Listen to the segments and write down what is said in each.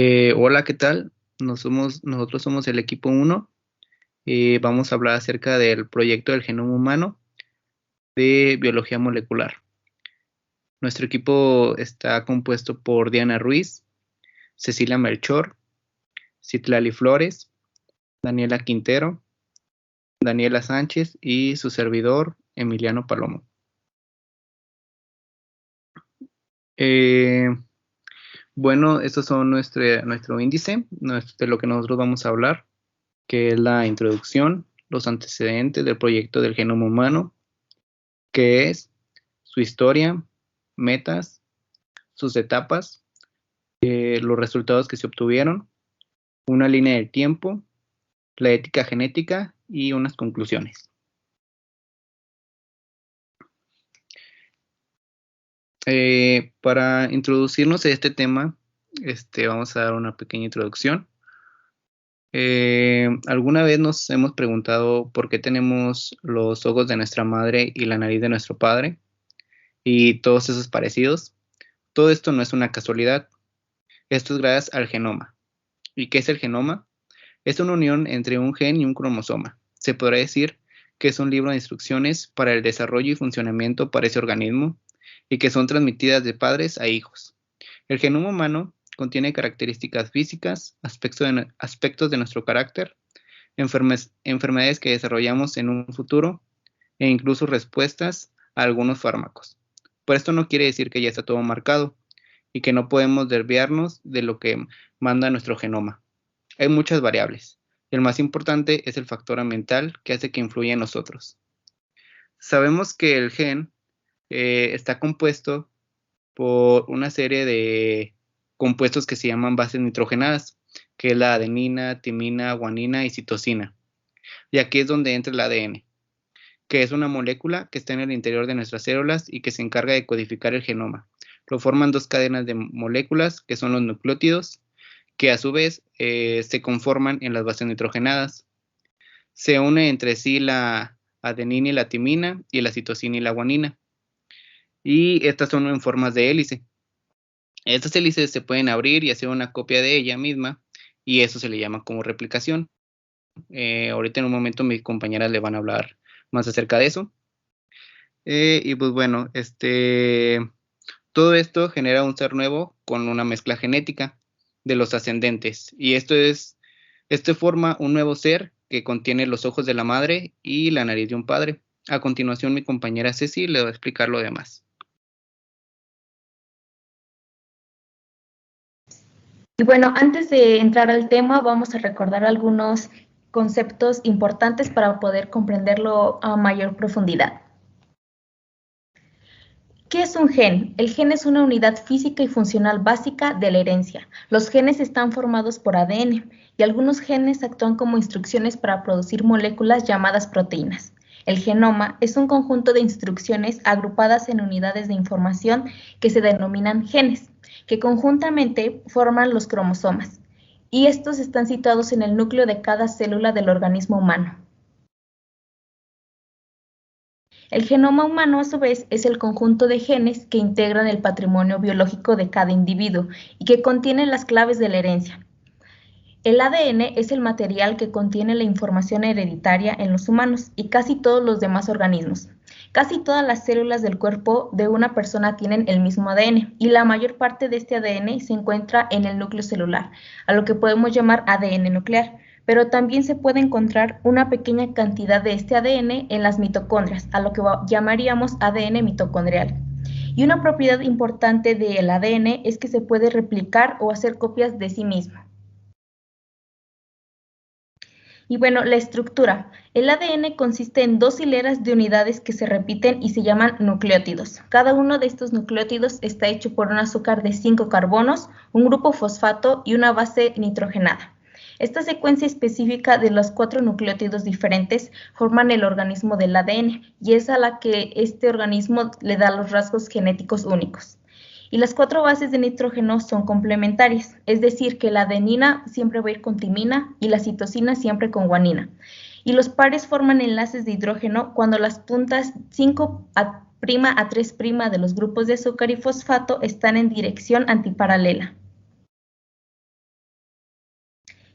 Hola, ¿qué tal? Nosotros somos el equipo 1 y vamos a hablar acerca del proyecto del genoma humano de biología molecular. Nuestro equipo está compuesto por Diana Ruiz, Cecilia Melchor, Citlali Flores, Daniela Quintero, Daniela Sánchez y su servidor Emiliano Palomo. Eh, bueno, estos son nuestro índice, de lo que nosotros vamos a hablar, que es la introducción, los antecedentes del proyecto del genoma humano, que es su historia, metas, sus etapas, los resultados que se obtuvieron, una línea del tiempo, la ética genética y unas conclusiones. Para introducirnos a este tema, vamos a dar una pequeña introducción. ¿Alguna vez nos hemos preguntado por qué tenemos los ojos de nuestra madre y la nariz de nuestro padre y todos esos parecidos? Todo esto no es una casualidad. Esto es gracias al genoma. ¿Y qué es el genoma? Es una unión entre un gen y un cromosoma. Se podría decir que es un libro de instrucciones para el desarrollo y funcionamiento para ese organismo y que son transmitidas de padres a hijos. El genoma humano contiene características físicas, aspectos de nuestro carácter, enfermedades que desarrollamos en un futuro e incluso respuestas a algunos fármacos. Por esto no quiere decir que ya está todo marcado y que no podemos desviarnos de lo que manda nuestro genoma. Hay muchas variables. El más importante es el factor ambiental que hace que influya en nosotros. Sabemos que el gen está compuesto por una serie de compuestos que se llaman bases nitrogenadas, que es la adenina, timina, guanina y citosina. Y aquí es donde entra el ADN, que es una molécula que está en el interior de nuestras células y que se encarga de codificar el genoma. Lo forman dos cadenas de moléculas, que son los nucleótidos, que a su vez se conforman en las bases nitrogenadas. Se une entre sí la adenina y la timina y la citosina y la guanina. Y estas son en formas de hélice. Estas hélices se pueden abrir y hacer una copia de ella misma y eso se le llama como replicación. Ahorita en un momento mis compañeras le van a hablar más acerca de eso. Y pues bueno, todo esto genera un ser nuevo con una mezcla genética de los ascendentes. Y esto forma un nuevo ser que contiene los ojos de la madre y la nariz de un padre. A continuación, mi compañera Ceci le va a explicar lo demás. Y bueno, antes de entrar al tema, vamos a recordar algunos conceptos importantes para poder comprenderlo a mayor profundidad. ¿Qué es un gen? El gen es una unidad física y funcional básica de la herencia. Los genes están formados por ADN y algunos genes actúan como instrucciones para producir moléculas llamadas proteínas. El genoma es un conjunto de instrucciones agrupadas en unidades de información que se denominan genes, que conjuntamente forman los cromosomas, y estos están situados en el núcleo de cada célula del organismo humano. El genoma humano, a su vez, es el conjunto de genes que integran el patrimonio biológico de cada individuo y que contienen las claves de la herencia. El ADN es el material que contiene la información hereditaria en los humanos y casi todos los demás organismos. Casi todas las células del cuerpo de una persona tienen el mismo ADN y la mayor parte de este ADN se encuentra en el núcleo celular, a lo que podemos llamar ADN nuclear, pero también se puede encontrar una pequeña cantidad de este ADN en las mitocondrias, a lo que llamaríamos ADN mitocondrial. Y una propiedad importante del ADN es que se puede replicar o hacer copias de sí mismo. Y bueno, la estructura. El ADN consiste en dos hileras de unidades que se repiten y se llaman nucleótidos. Cada uno de estos nucleótidos está hecho por un azúcar de 5 carbonos, un grupo fosfato y una base nitrogenada. Esta secuencia específica de los 4 nucleótidos diferentes forman el organismo del ADN y es a la que este organismo le da los rasgos genéticos únicos. Y las 4 bases de nitrógeno son complementarias, es decir, que la adenina siempre va a ir con timina y la citosina siempre con guanina. Y los pares forman enlaces de hidrógeno cuando las puntas 5' a 3' de los grupos de azúcar y fosfato están en dirección antiparalela.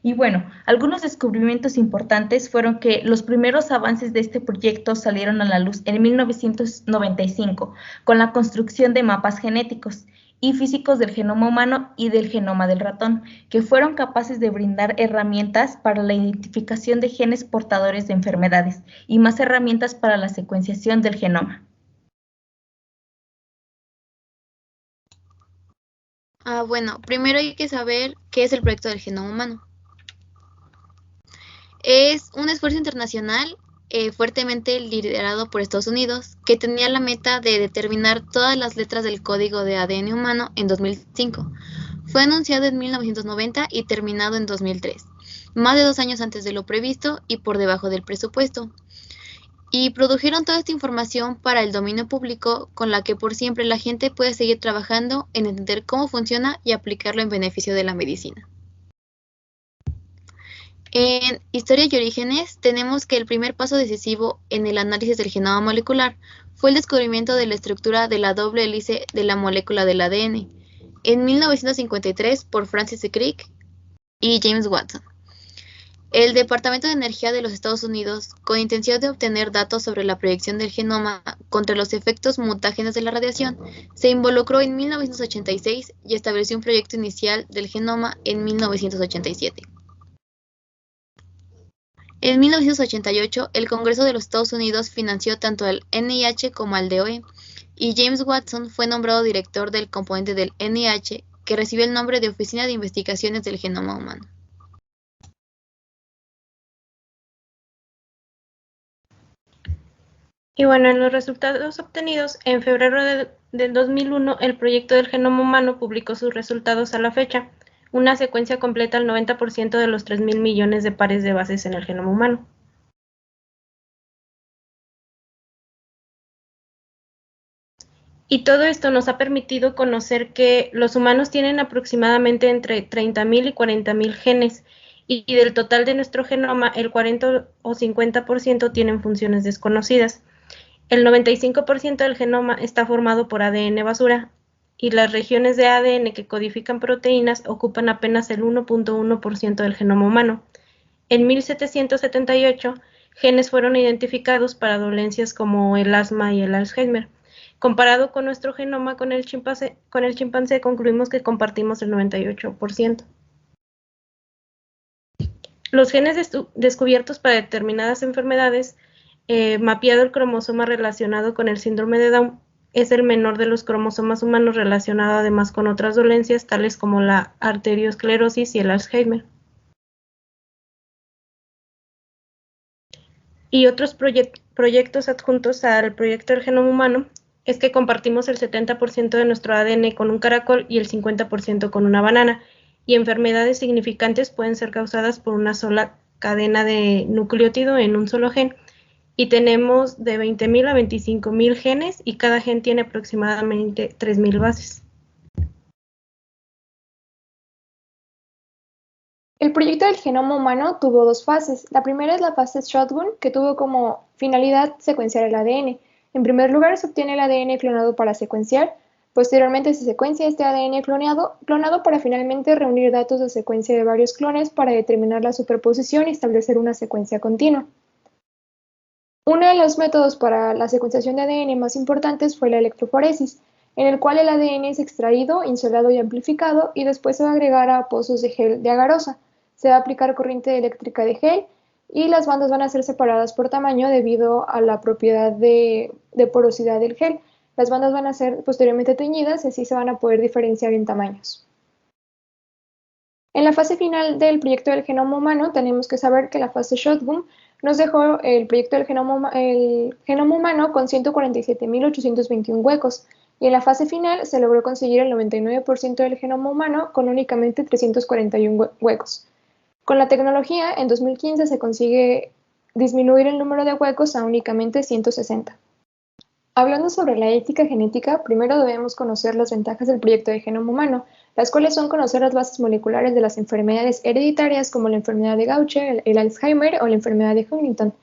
Y bueno, algunos descubrimientos importantes fueron que los primeros avances de este proyecto salieron a la luz en 1995 con la construcción de mapas genéticos y físicos del genoma humano y del genoma del ratón, que fueron capaces de brindar herramientas para la identificación de genes portadores de enfermedades y más herramientas para la secuenciación del genoma. Bueno, primero hay que saber qué es el proyecto del genoma humano. Es un esfuerzo internacional fuertemente liderado por Estados Unidos, que tenía la meta de determinar todas las letras del código de ADN humano en 2005. Fue anunciado en 1990 y terminado en 2003, más de 2 años antes de lo previsto y por debajo del presupuesto. Y produjeron toda esta información para el dominio público, con la que por siempre la gente puede seguir trabajando en entender cómo funciona y aplicarlo en beneficio de la medicina. En Historia y Orígenes tenemos que el primer paso decisivo en el análisis del genoma molecular fue el descubrimiento de la estructura de la doble hélice de la molécula del ADN en 1953 por Francis Crick y James Watson. El Departamento de Energía de los Estados Unidos, con intención de obtener datos sobre la proyección del genoma contra los efectos mutágenos de la radiación, se involucró en 1986 y estableció un proyecto inicial del genoma en 1987. En 1988, el Congreso de los Estados Unidos financió tanto al NIH como al DOE, y James Watson fue nombrado director del componente del NIH, que recibió el nombre de Oficina de Investigaciones del Genoma Humano. Y bueno, en los resultados obtenidos, en febrero del 2001, el proyecto del genoma humano publicó sus resultados a la fecha. Una secuencia completa al 90% de los 3.000 millones de pares de bases en el genoma humano. Y todo esto nos ha permitido conocer que los humanos tienen aproximadamente entre 30.000 y 40.000 genes, y del total de nuestro genoma, el 40 o 50% tienen funciones desconocidas. El 95% del genoma está formado por ADN basura, y las regiones de ADN que codifican proteínas ocupan apenas el 1.1% del genoma humano. En 1778, genes fueron identificados para dolencias como el asma y el Alzheimer. Comparado con nuestro genoma con el chimpancé, concluimos que compartimos el 98%. Los genes descubiertos para determinadas enfermedades, mapeado el cromosoma relacionado con el síndrome de Down, es el menor de los cromosomas humanos, relacionado además con otras dolencias tales como la arteriosclerosis y el Alzheimer. Y otros proyectos adjuntos al proyecto del genoma humano es que compartimos el 70% de nuestro ADN con un caracol y el 50% con una banana, y enfermedades significantes pueden ser causadas por una sola cadena de nucleótido en un solo gen, y tenemos de 20.000 a 25.000 genes, y cada gen tiene aproximadamente 3.000 bases. El proyecto del genoma humano tuvo dos fases. La primera es la fase Shotgun, que tuvo como finalidad secuenciar el ADN. En primer lugar, se obtiene el ADN clonado para secuenciar. Posteriormente se secuencia este ADN clonado para finalmente reunir datos de secuencia de varios clones para determinar la superposición y establecer una secuencia continua. Uno de los métodos para la secuenciación de ADN más importantes fue la electroforesis, en el cual el ADN es extraído, insolado y amplificado, y después se va a agregar a pozos de gel de agarosa. Se va a aplicar corriente eléctrica de gel, y las bandas van a ser separadas por tamaño debido a la propiedad de porosidad del gel. Las bandas van a ser posteriormente teñidas y así se van a poder diferenciar en tamaños. En la fase final del proyecto del genoma humano tenemos que saber que la fase Shotgun nos dejó el proyecto del genoma humano con 147.821 huecos, y en la fase final se logró conseguir el 99% del genoma humano con únicamente 341 huecos. Con la tecnología, en 2015 se consigue disminuir el número de huecos a únicamente 160. Hablando sobre la ética genética, primero debemos conocer las ventajas del proyecto de genoma humano, las cuales son conocer las bases moleculares de las enfermedades hereditarias como la enfermedad de Gaucher, el Alzheimer o la enfermedad de Huntington.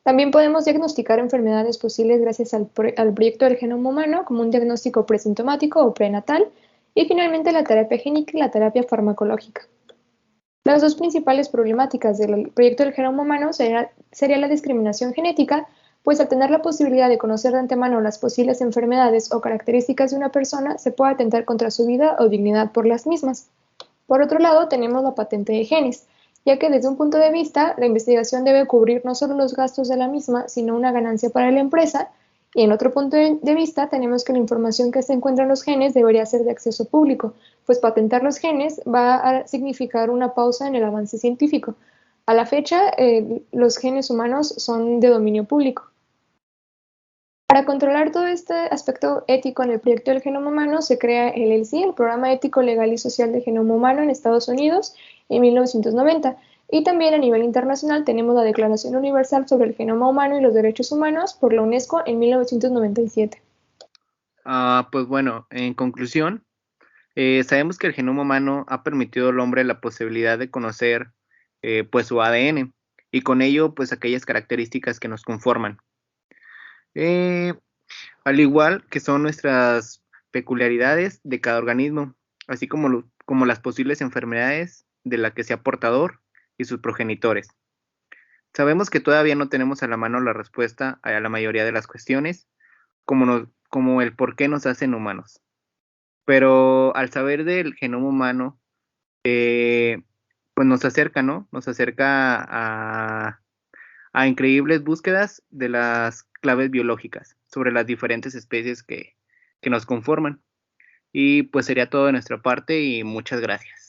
También podemos diagnosticar enfermedades posibles gracias al proyecto del genoma humano, como un diagnóstico presintomático o prenatal, y finalmente la terapia génica y la terapia farmacológica. Las dos principales problemáticas del proyecto del genoma humano sería la discriminación genética, pues al tener la posibilidad de conocer de antemano las posibles enfermedades o características de una persona, se puede atentar contra su vida o dignidad por las mismas. Por otro lado, tenemos la patente de genes, ya que desde un punto de vista, la investigación debe cubrir no solo los gastos de la misma, sino una ganancia para la empresa, y en otro punto de vista, tenemos que la información que se encuentra en los genes debería ser de acceso público, pues patentar los genes va a significar una pausa en el avance científico. A la fecha, los genes humanos son de dominio público. Para controlar todo este aspecto ético en el proyecto del genoma humano, se crea el ELSI, el Programa Ético, Legal y Social de Genoma Humano en Estados Unidos, en 1990. Y también a nivel internacional tenemos la Declaración Universal sobre el Genoma Humano y los Derechos Humanos por la UNESCO en 1997. Pues bueno, en conclusión, sabemos que el genoma humano ha permitido al hombre la posibilidad de conocer pues su ADN y con ello pues aquellas características que nos conforman. Al igual que son nuestras peculiaridades de cada organismo, así como las posibles enfermedades de la que sea portador y sus progenitores. Sabemos que todavía no tenemos a la mano la respuesta a la mayoría de las cuestiones, como el por qué nos hacen humanos. Pero al saber del genoma humano, pues nos acerca, ¿no? Nos acerca a increíbles búsquedas de las claves biológicas sobre las diferentes especies que nos conforman. Y pues sería todo de nuestra parte y muchas gracias.